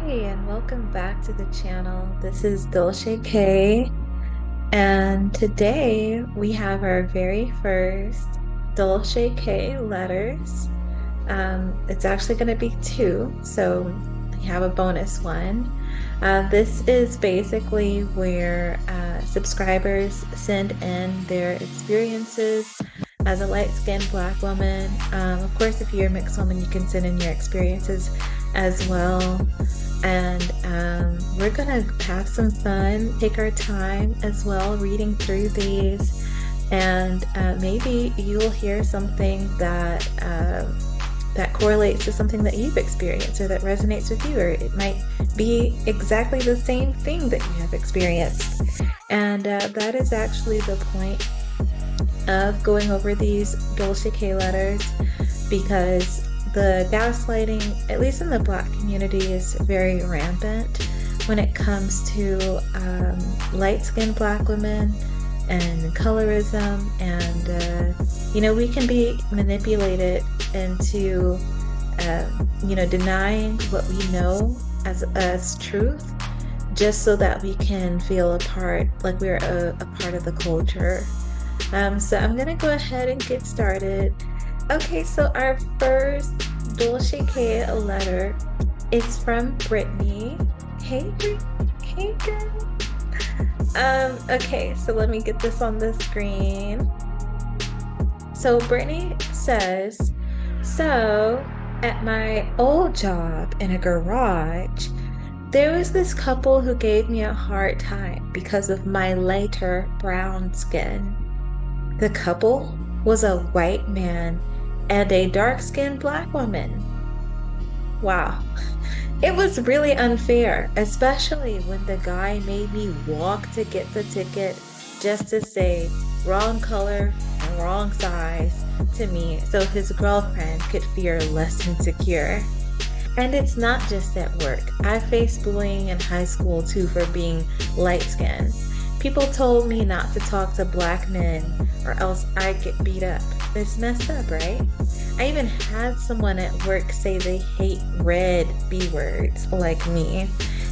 And welcome back to the channel. This is DolceKay, and today we have our very first DolceKay letters. It's actually going to be two, so we have a bonus one. This is basically where subscribers send in their experiences as a light-skinned Black woman. Of course, if you're a mixed woman, you can send in your experiences as well. And we're gonna have some fun, take our time as well, reading through these, and maybe you'll hear something that that correlates to something that you've experienced or that resonates with you, or it might be exactly the same thing that you have experienced. And that is actually the point of going over these DolceKay letters, because the gaslighting, at least in the Black community, is very rampant when it comes to light-skinned Black women and colorism, and we can be manipulated into denying what we know as truth, just so that we can feel a part, like we're a part of the culture. So I'm gonna go ahead and get started. Okay, so our first DolceKay letter is from Brittney. Hey, hey girl. Okay, so let me get this on the screen. So Brittney says, so at my old job in a garage, there was this couple who gave me a hard time because of my lighter brown skin. The couple was a white man and a dark-skinned Black woman. Wow. It was really unfair, especially when the guy made me walk to get the ticket just to say wrong color and wrong size to me so his girlfriend could feel less insecure. And it's not just at work. I faced bullying in high school too for being light-skinned. People told me not to talk to Black men or else I'd get beat up. It's messed up, right? I even had someone at work say they hate red B words like me.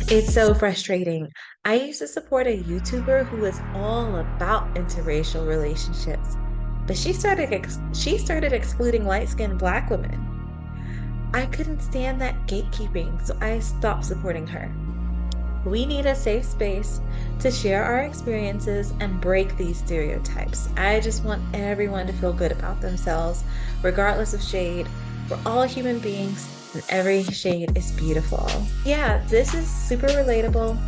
It's so frustrating. I used to support a YouTuber who was all about interracial relationships, but she started excluding light-skinned Black women. I couldn't stand that gatekeeping, so I stopped supporting her. We need a safe space to share our experiences and break these stereotypes. I just want everyone to feel good about themselves, regardless of shade. We're all human beings, and every shade is beautiful. Yeah, this is super relatable,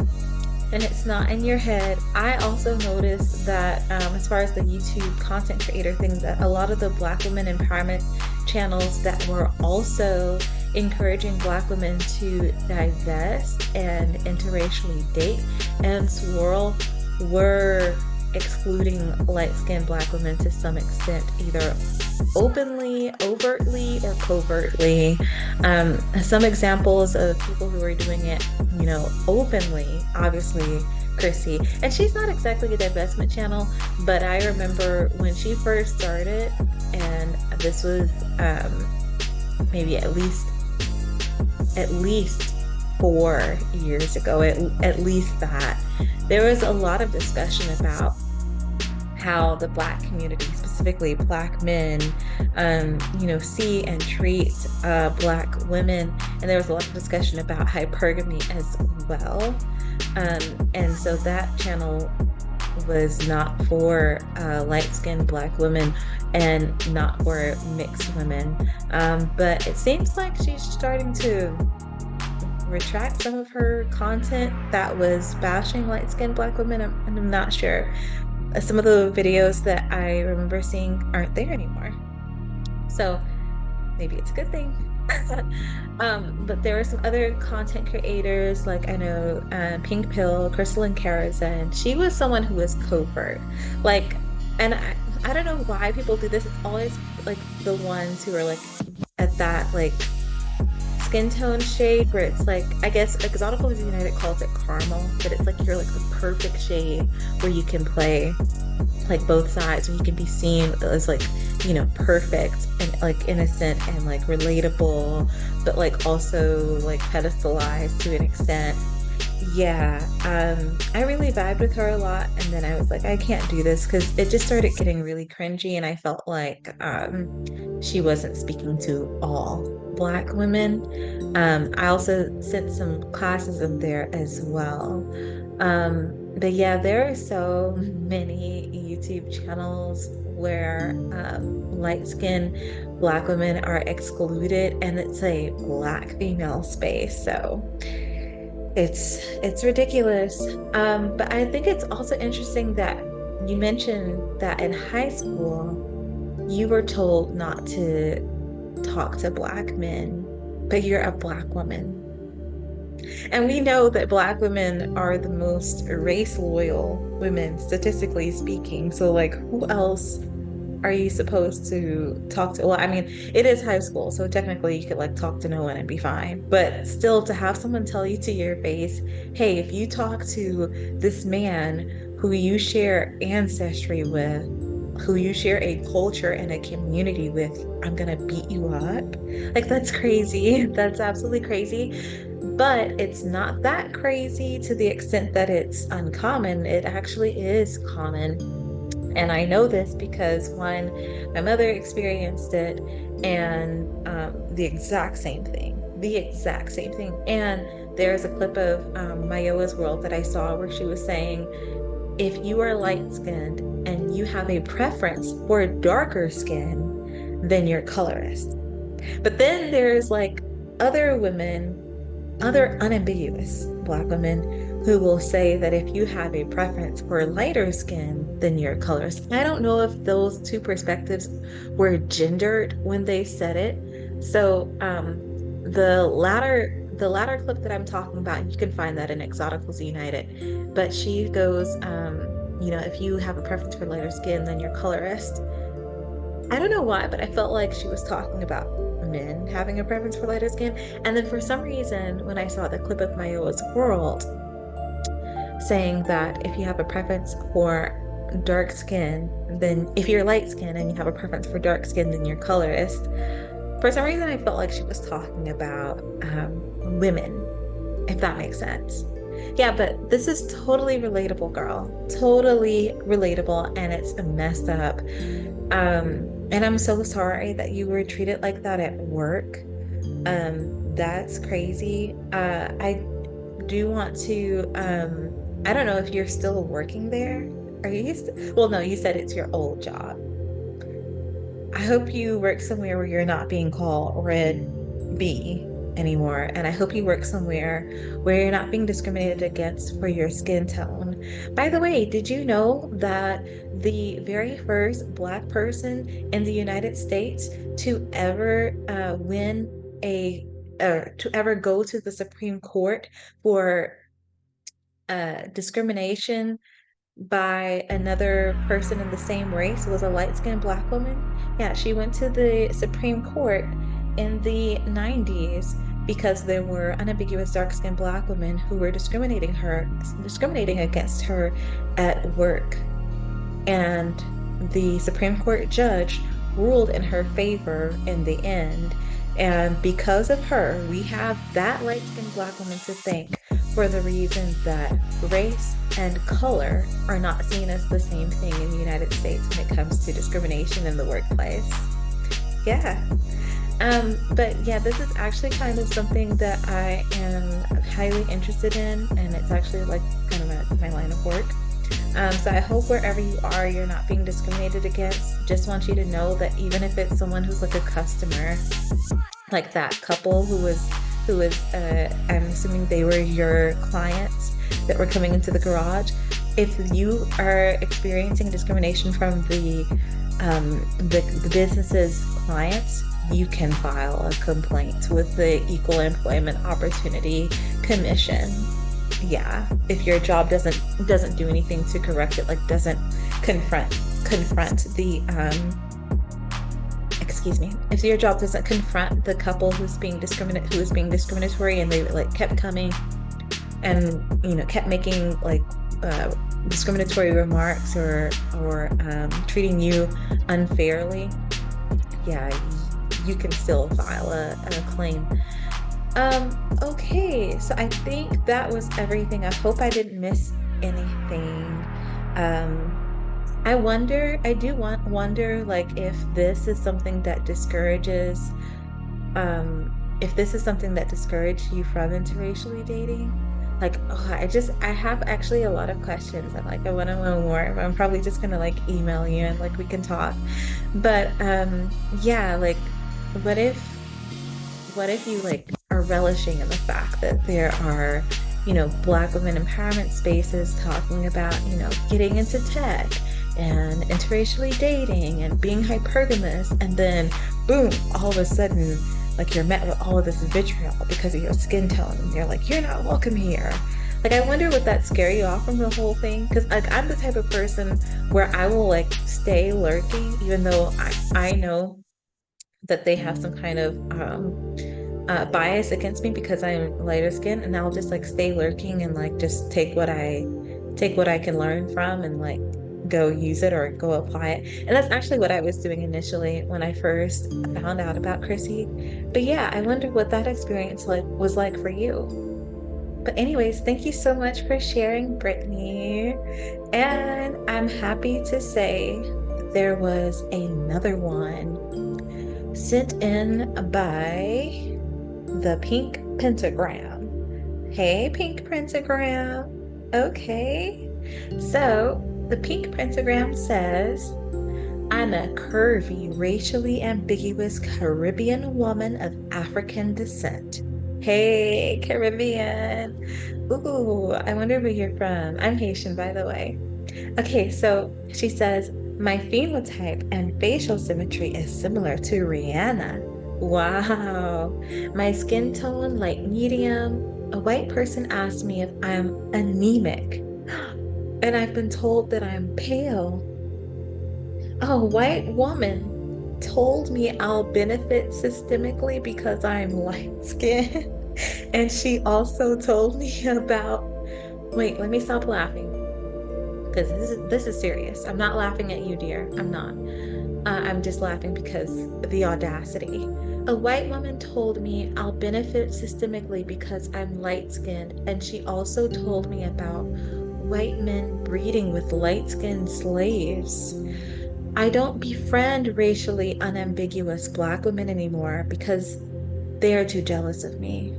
and it's not in your head. I also noticed that as far as the YouTube content creator thing, that a lot of the Black women empowerment channels that were also encouraging Black women to divest and interracially date and swirl were excluding light-skinned Black women to some extent, either openly, overtly, or covertly. Some examples of people who are doing it, openly, obviously, Chrissy. And she's not exactly a divestment channel, but I remember when she first started, and this was maybe at least 4 years ago, at least that, there was a lot of discussion about how the Black community, specifically Black men, see and treat Black women. And there was a lot of discussion about hypergamy as well. And so that channel was not for light-skinned Black women and not for mixed women. But it seems like she's starting to retract some of her content that was bashing light-skinned Black women. I'm not sure. Some of the videos that I remember seeing aren't there anymore. So maybe it's a good thing. But there were some other content creators, like I know Pink Pill, Crystal and Kara's, and she was someone who was covert. And I don't know why people do this. It's always like the ones who are like at that like skin tone shade where it's like, I guess Exotic Women's United calls it caramel, but it's like you're like the perfect shade where you can play like both sides, and you can be seen as like, perfect and like innocent and like relatable, but like also like pedestalized to an extent. Yeah, I really vibed with her a lot, and then I was like, I can't do this because it just started getting really cringy, and I felt like she wasn't speaking to all Black women. I also sent some classes in there as well. But yeah, there are so many YouTube channels where light-skinned Black women are excluded, and it's a Black female space. So it's ridiculous. But I think it's also interesting that you mentioned that in high school you were told not to talk to Black men, but you're a Black woman. And we know that Black women are the most race loyal women, statistically speaking. So, like, who else are you supposed to talk to? Well, I mean, it is high school, so technically you could like talk to no one and be fine. But still, to have someone tell you to your face, hey, if you talk to this man who you share ancestry with, who you share a culture and a community with, I'm gonna beat you up. Like, that's crazy. That's absolutely crazy. But it's not that crazy to the extent that it's uncommon. It actually is common. And I know this because one, my mother experienced it, and the exact same thing, the exact same thing. And there's a clip of Mayoa's World that I saw where she was saying, if you are light skinned and you have a preference for darker skin, then you're colorist. But then there's like other women, other unambiguous Black women who will say that if you have a preference for lighter skin, then you're colorist. I don't know if those two perspectives were gendered when they said it. So the latter clip that I'm talking about, you can find that in Exoticals United. But she goes, if you have a preference for lighter skin, then you're colorist. I don't know why, but I felt like she was talking about men having a preference for lighter skin. And then for some reason, when I saw the clip of Mayoa's World saying that if you have a preference for dark skin, then if you're light skin and you have a preference for dark skin, then you're colorist. For some reason, I felt like she was talking about women, if that makes sense. Yeah, but this is totally relatable, girl. Totally relatable, and it's messed up. And I'm so sorry that you were treated like that at work. That's crazy. I do want to, I don't know if you're still working there. Are you well, no, you said it's your old job. I hope you work somewhere where you're not being called Red B anymore. And I hope you work somewhere where you're not being discriminated against for your skin tone. By the way, did you know that the very first Black person in the United States to ever to ever go to the Supreme Court for discrimination by another person in the same race was a light-skinned Black woman? Yeah, she went to the Supreme Court in the 90s because there were unambiguous dark-skinned Black women who were discriminating against her at work. And the Supreme Court judge ruled in her favor in the end. And because of her, we have that light-skinned Black woman to thank for the reason that race and color are not seen as the same thing in the United States when it comes to discrimination in the workplace. Yeah. But yeah, this is actually kind of something that I am highly interested in, and it's actually like kind of my line of work. So I hope wherever you are, you're not being discriminated against. Just want you to know that even if it's someone who's like a customer, like that couple who was, I'm assuming they were your clients that were coming into the garage. If you are experiencing discrimination from the business's clients, you can file a complaint with the Equal Employment Opportunity Commission. Yeah, if your job doesn't do anything to correct it, like doesn't confront the if your job doesn't confront the couple who is being discriminatory, and they like kept coming and kept making like discriminatory remarks or treating you unfairly, yeah, you can still file a claim. Okay, so I think that was everything. I hope I didn't miss anything. I do wonder like if this is something that discouraged you from interracially dating. Like, oh, I have actually a lot of questions and like I want to know more. I'm probably just gonna like email you and like we can talk. But yeah, like what if you like are relishing in the fact that there are, Black women empowerment spaces talking about, getting into tech and interracially dating and being hypergamous, and then boom, all of a sudden, like you're met with all of this vitriol because of your skin tone, and you're like, you're not welcome here. Like, I wonder would that scare you off from the whole thing? Because like I'm the type of person where I will like stay lurking, even though I know that they have some kind of bias against me because I'm lighter skinned, and I'll just like stay lurking and like just take what I can learn from and like go use it or go apply it. And that's actually what I was doing initially when I first found out about Chrissy. But yeah, I wonder what that experience was like for you. But anyways, thank you so much for sharing, Brittney. And I'm happy to say there was another one sent in by the Pink Pentagram. Hey, Pink Pentagram. Okay. So the Pink Pentagram says, I'm a curvy, racially ambiguous Caribbean woman of African descent. Hey, Caribbean. Ooh, I wonder where you're from. I'm Haitian, by the way. Okay, so she says, my phenotype and facial symmetry is similar to Rihanna. Wow. My skin tone, light medium. A white person asked me if I'm anemic, and I've been told that I'm pale. A white woman told me I'll benefit systemically because I'm light skinned. And she also told me about, wait, let me stop laughing because this is serious. I'm not laughing at you, dear. I'm not. I'm just laughing because of the audacity. A white woman told me I'll benefit systemically because I'm light skinned, and she also told me about white men breeding with light skinned slaves. I don't befriend racially unambiguous Black women anymore because they are too jealous of me.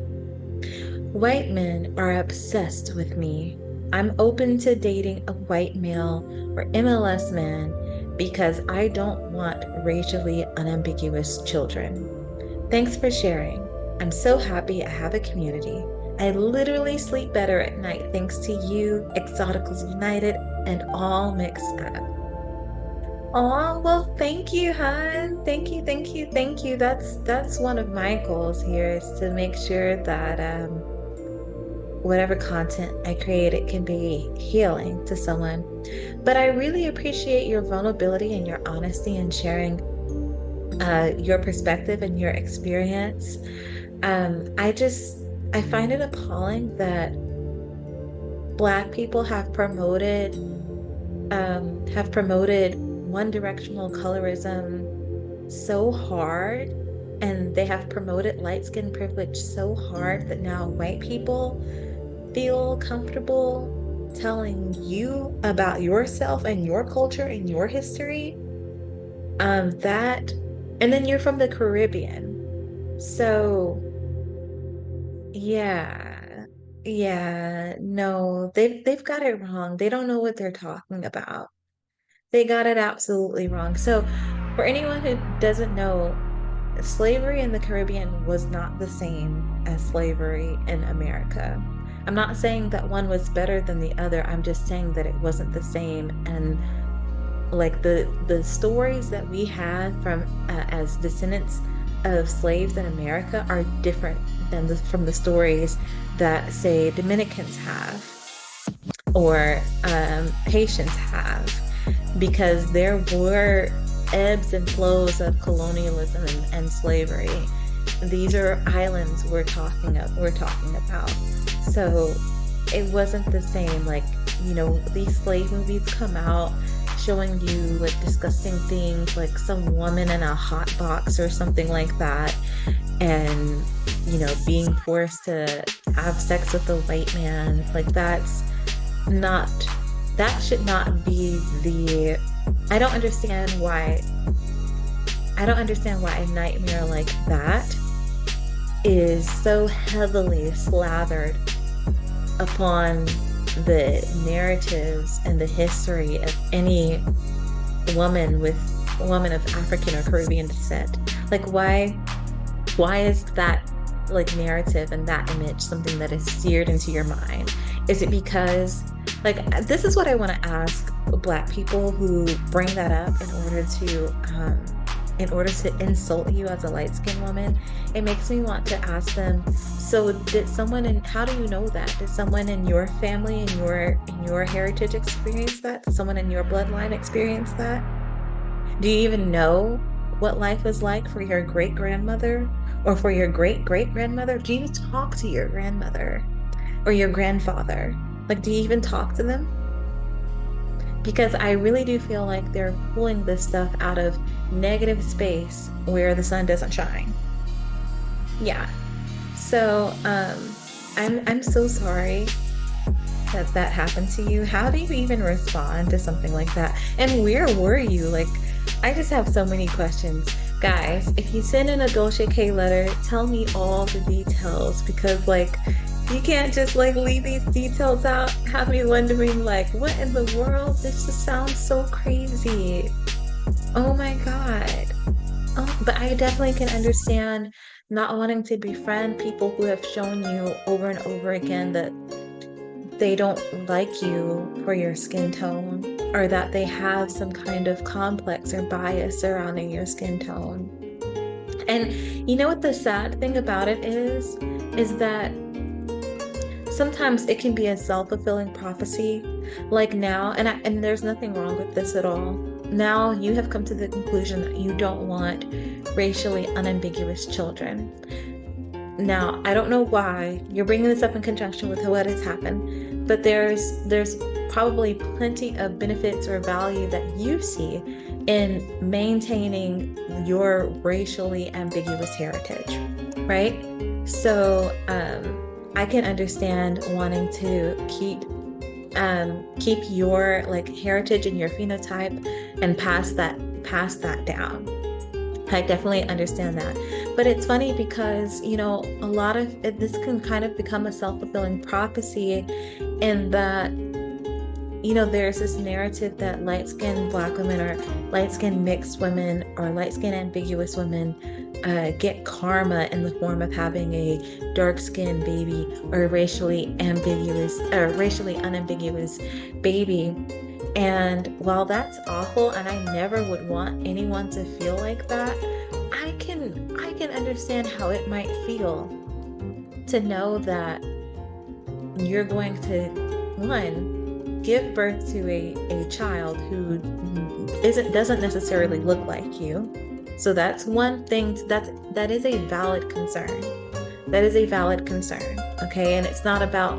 White men are obsessed with me. I'm open to dating a white male or MLS man because I don't want racially unambiguous children. Thanks for sharing. I'm so happy I have a community. I literally sleep better at night thanks to you, Exoticals United, and all mixed up. Oh, well, thank you, hon. Thank you, thank you, thank you. That's one of my goals here is to make sure that whatever content I create, it can be healing to someone. But I really appreciate your vulnerability and your honesty in sharing your perspective and your experience. I find it appalling that Black people have promoted one directional colorism so hard, and they have promoted light skin privilege so hard that now white people feel comfortable telling you about yourself and your culture and your history. That, and then you're from the Caribbean. So yeah, yeah, no, they've got it wrong. They don't know what they're talking about. They got it absolutely wrong. So for anyone who doesn't know, slavery in the Caribbean was not the same as slavery in America. I'm not saying that one was better than the other. I'm just saying that it wasn't the same. And like the stories that we have from as descendants of slaves in America are different than from the stories that say Dominicans have or Haitians have, because there were ebbs and flows of colonialism and slavery. These are islands we're talking about. So it wasn't the same. Like, these slave movies come out showing you like disgusting things, like some woman in a hot box or something like that, and being forced to have sex with a white man, like not that should not be the I don't understand why a nightmare like that is so heavily slathered upon the narratives and the history of any woman of African or Caribbean descent. Like why is that like narrative and that image something that is seared into your mind? Is it because, like, this is what I want to ask Black people who bring that up in order to insult you as a light-skinned woman. It makes me want to ask them, so how do you know that? Did someone in your family, in your heritage experience that? Did someone in your bloodline experience that? Do you even know what life was like for your great-grandmother or for your great-great-grandmother? Do you even talk to your grandmother or your grandfather? Like, do you even talk to them? Because I really do feel like they're pulling this stuff out of negative space where the sun doesn't shine. Yeah. So I'm so sorry that happened to you. How do you even respond to something like that? And where were you? Like, I just have so many questions. Guys, if you send in a DolceKay letter, tell me all the details, because like, you can't just like leave these details out, have me wondering like, what in the world? This just sounds so crazy. Oh my God. Oh, but I definitely can understand not wanting to befriend people who have shown you over and over again that they don't like you for your skin tone, or that they have some kind of complex or bias surrounding your skin tone. And you know what the sad thing about it is that sometimes it can be a self-fulfilling prophecy. Like now, and there's nothing wrong with this at all. Now you have come to the conclusion that you don't want racially unambiguous children. Now, I don't know why you're bringing this up in conjunction with what has happened, but there's probably plenty of benefits or value that you see in maintaining your racially ambiguous heritage, right? So, I can understand wanting to keep your like heritage and your phenotype and pass that down. I definitely understand that. But it's funny because, a lot of this can kind of become a self-fulfilling prophecy in that, there's this narrative that light-skinned Black women or light-skinned mixed women or light-skinned ambiguous women get karma in the form of having a dark-skinned baby or a racially unambiguous baby. And while that's awful, and I never would want anyone to feel like that, I can understand how it might feel to know that you're going to, one, give birth to a child who doesn't necessarily look like you. So that's one thing that is a valid concern. That is a valid concern, okay? And it's not about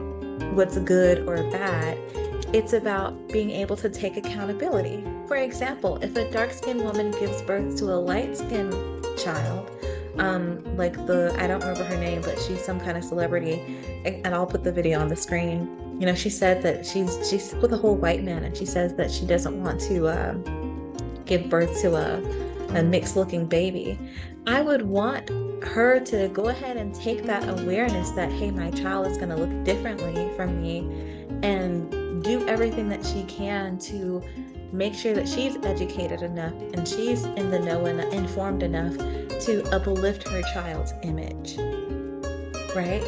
what's good or bad. It's about being able to take accountability. For example, if a dark-skinned woman gives birth to a light-skinned child, I don't remember her name, but she's some kind of celebrity, and I'll put the video on the screen. She said that she's with a whole white man, and she says that she doesn't want to give birth to a mixed-looking baby. I would want her to go ahead and take that awareness that, hey, my child is going to look differently from me, and do everything that she can to make sure that she's educated enough and she's in the know and informed enough to uplift her child's image, right?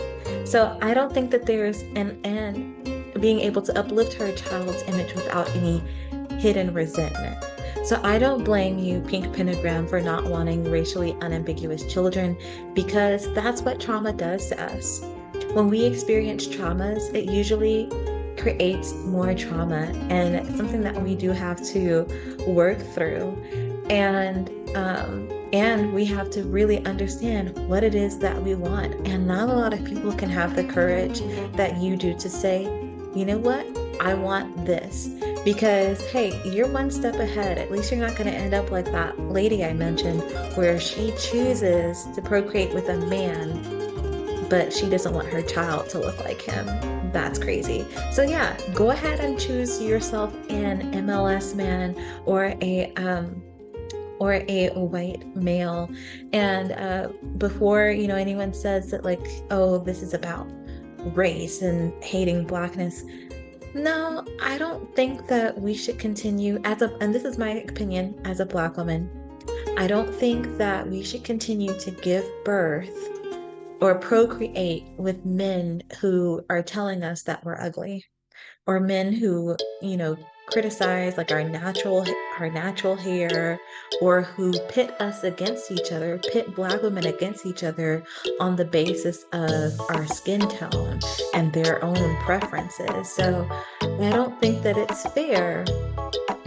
So I don't think that there's and being able to uplift her child's image without any hidden resentment. So I don't blame you, Pink Pentagram, for not wanting racially unambiguous children, because that's what trauma does to us. When we experience traumas, it usually creates more trauma, and it's something that we do have to work through, and we have to really understand what it is that we want. And not a lot of people can have the courage that you do to say, you know what, I want this. Because, hey, you're one step ahead. At least you're not going to end up like that lady I mentioned, where she chooses to procreate with a man, but she doesn't want her child to look like him. That's crazy. So yeah, go ahead and choose yourself an MLS man or a white male. And before, anyone says that, like, oh, this is about race and hating blackness. No, I don't think that we should continue and this is my opinion as a Black woman, I don't think that we should continue to give birth or procreate with men who are telling us that we're ugly, or men who, criticize like our natural hair, or who pit us against each other, pit Black women against each other on the basis of our skin tone and their own preferences. So I don't think that it's fair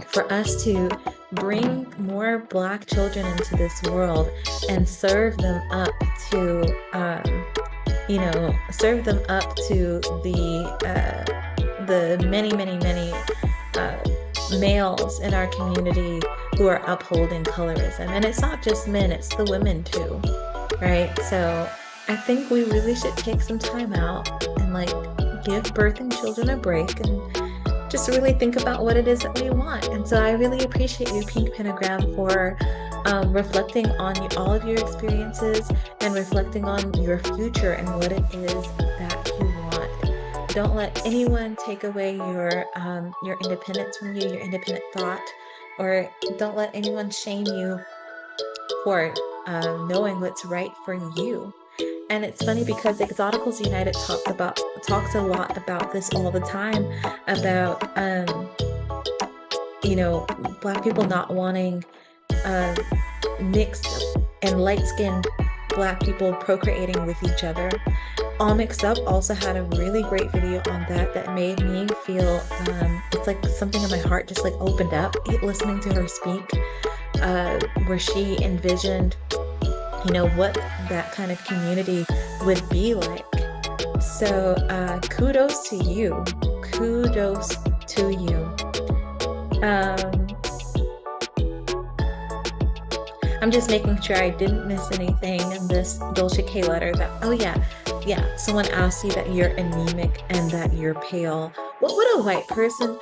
for us to bring more Black children into this world and serve them up to the many, many, many males in our community who are upholding colorism. And it's not just men, it's the women too, right? So I think we really should take some time out and like give birthing children a break and just really think about what it is that we want. And so I really appreciate you, Pink Pentagram, for reflecting on all of your experiences and reflecting on your future and what it is that you want. Don't let anyone take away your independence from you, your independent thought, or don't let anyone shame you for knowing what's right for you. And it's funny because Exoticals United talks a lot about this all the time, about Black people not wanting mixed and light-skinned Black people procreating with each other. All Mixed Up also had a really great video on that made me feel it's like something in my heart just like opened up listening to her speak, where she envisioned what that kind of community would be like. So kudos to you. Kudos to you. I'm just making sure I didn't miss anything in this DolceKay letter someone asked you that you're anemic and that you're pale. What would a white person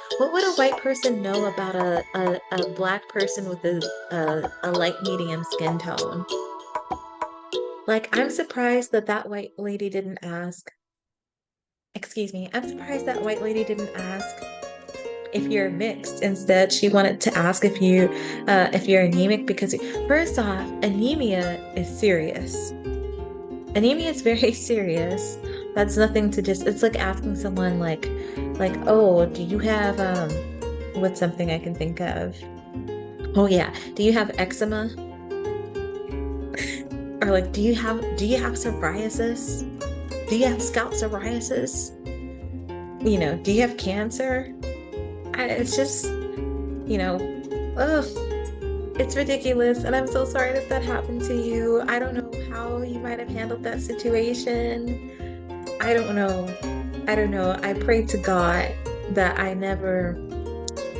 know about a Black person with a light medium skin tone? Like, I'm surprised that white lady didn't ask. Excuse me, I'm surprised that white lady didn't ask if you're mixed. Instead, she wanted to ask if you're anemic, because first off, anemia is serious. Anemia is very serious. That's nothing to just, it's like asking someone like, oh, do you have, what's something I can think of? Oh yeah, do you have eczema? Or like, do you have psoriasis? Do you have scalp psoriasis? Do you have cancer? It's just, ugh, it's ridiculous. And I'm so sorry that happened to you. I don't know how you might have handled that situation. I don't know. I pray to God that I never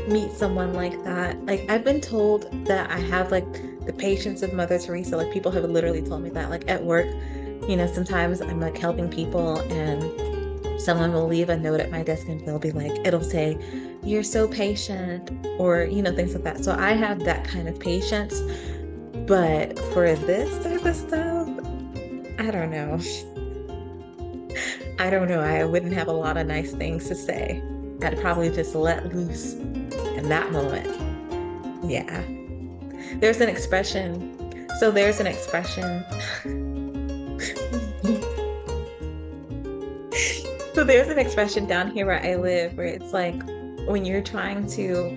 meet someone like that. Like, I've been told that I have like the patience of Mother Teresa. Like, people have literally told me that, like, at work, sometimes I'm like helping people and someone will leave a note at my desk and they'll be like, it'll say, "You're so patient," or things like that. So I have that kind of patience, but for this type of stuff, I don't know. I wouldn't have a lot of nice things to say. I'd probably just let loose in that moment. Yeah. There's an expression. So there's an expression down here where I live where it's like, when you're trying to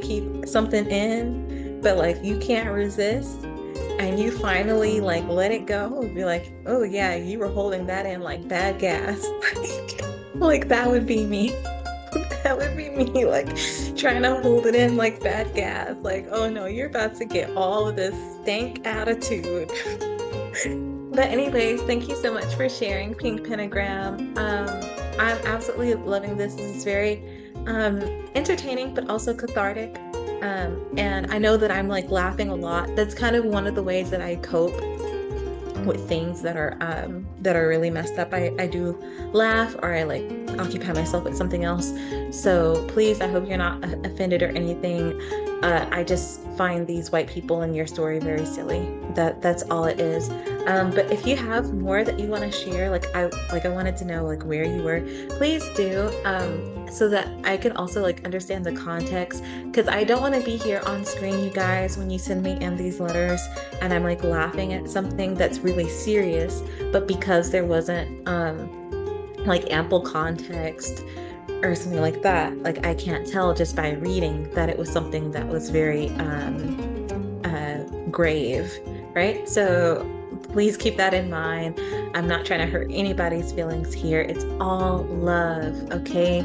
keep something in, but like you can't resist, and you finally like let it go, be like, oh yeah, you were holding that in like bad gas. Like, that would be me. That would be me, like trying to hold it in like bad gas. Like, oh no, you're about to get all of this stank attitude. But anyways, thank you so much for sharing, Pink Pentagram. I'm absolutely loving this. This is very entertaining, but also cathartic. And I know that I'm like laughing a lot. That's kind of one of the ways that I cope with things that are really messed up. I do laugh, or I like occupy myself with something else. So please, I hope you're not offended or anything. I just find these white people in your story very silly. That's all it is. But if you have more that you want to share, I wanted to know like where you were, please do, so that I can also like understand the context, because I don't want to be here on screen, you guys, when you send me in these letters and I'm like laughing at something that's really serious, but because there wasn't like ample context or something like that, like I can't tell just by reading that it was something that was very grave, right? So please keep that in mind. I'm not trying to hurt anybody's feelings here. It's all love, okay?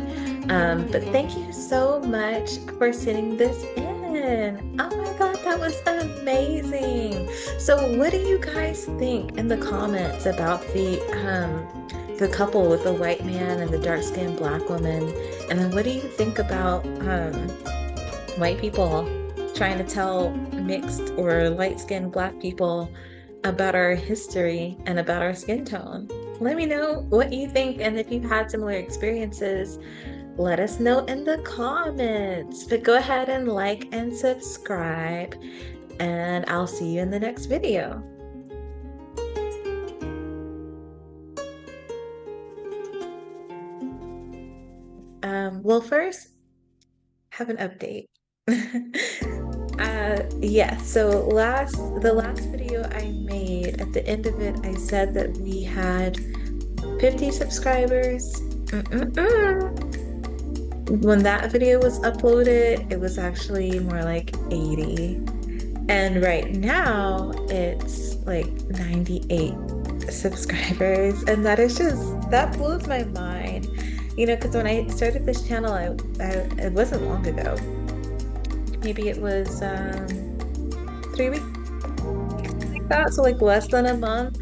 But thank you so much for sending this in. Oh my God, that was amazing. So what do you guys think in the comments about the couple with the white man and the dark-skinned black woman? And then what do you think about white people trying to tell mixed or light-skinned black people about our history and about our skin tone? Let me know what you think, and if you've had similar experiences, let us know in the comments. But go ahead and like and subscribe, and I'll see you in the next video. Well, first, have an update. Yeah, so the last video I made, at the end of it, I said that we had 50 subscribers. When that video was uploaded, it was actually more like 80. And right now it's like 98 subscribers. And that blows my mind. You know, because when I started this channel, it wasn't long ago. Maybe it was 3 weeks, like that. So like less than a month.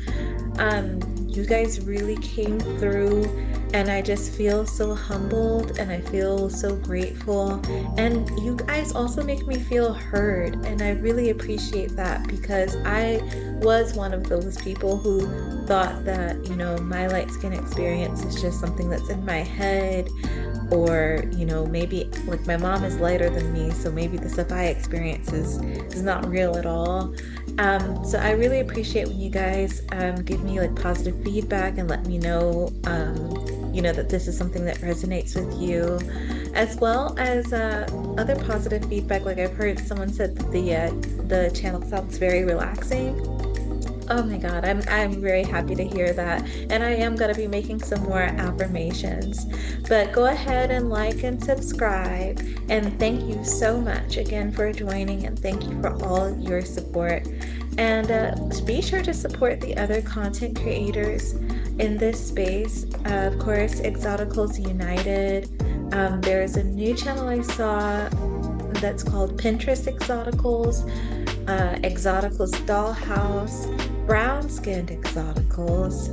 You guys really came through, and I just feel so humbled, and I feel so grateful. And you guys also make me feel heard, and I really appreciate that, because I was one of those people who thought that, you know, my light skin experience is just something that's in my head, or, you know, maybe like my mom is lighter than me, so maybe the stuff I experience is not real at all. So I really appreciate when you guys give me like positive feedback and let me know, you know, that this is something that resonates with you, as well as other positive feedback. Like I've heard someone said that the channel sounds very relaxing. Oh my God, I'm very happy to hear that. And I am going to be making some more affirmations. But go ahead and like and subscribe. And thank you so much again for joining, and thank you for all your support. And be sure to support the other content creators in this space. Of course, Exoticals United. There's a new channel I saw that's called Pinterest Exoticals, Exoticals Dollhouse, Brown Skinned Exoticals,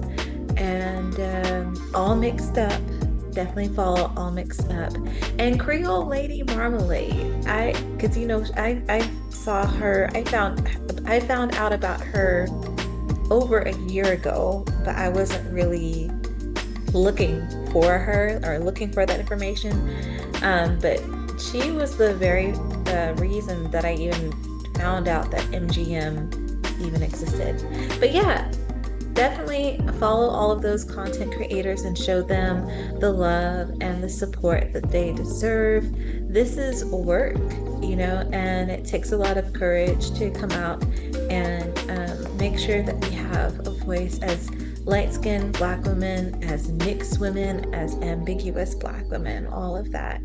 and All Mixed Up. Definitely follow All Mixed Up, and Creole Lady Marmalade. Because you know, I saw her. I found out about her over a year ago, but I wasn't really looking for her or looking for that information. But she was the very reason that I even found out that MGM even existed. But yeah, definitely follow all of those content creators and show them the love and the support that they deserve. This is work, you know, and it takes a lot of courage to come out and make sure that we have a voice as light-skinned Black women, as mixed women, as ambiguous Black women, all of that.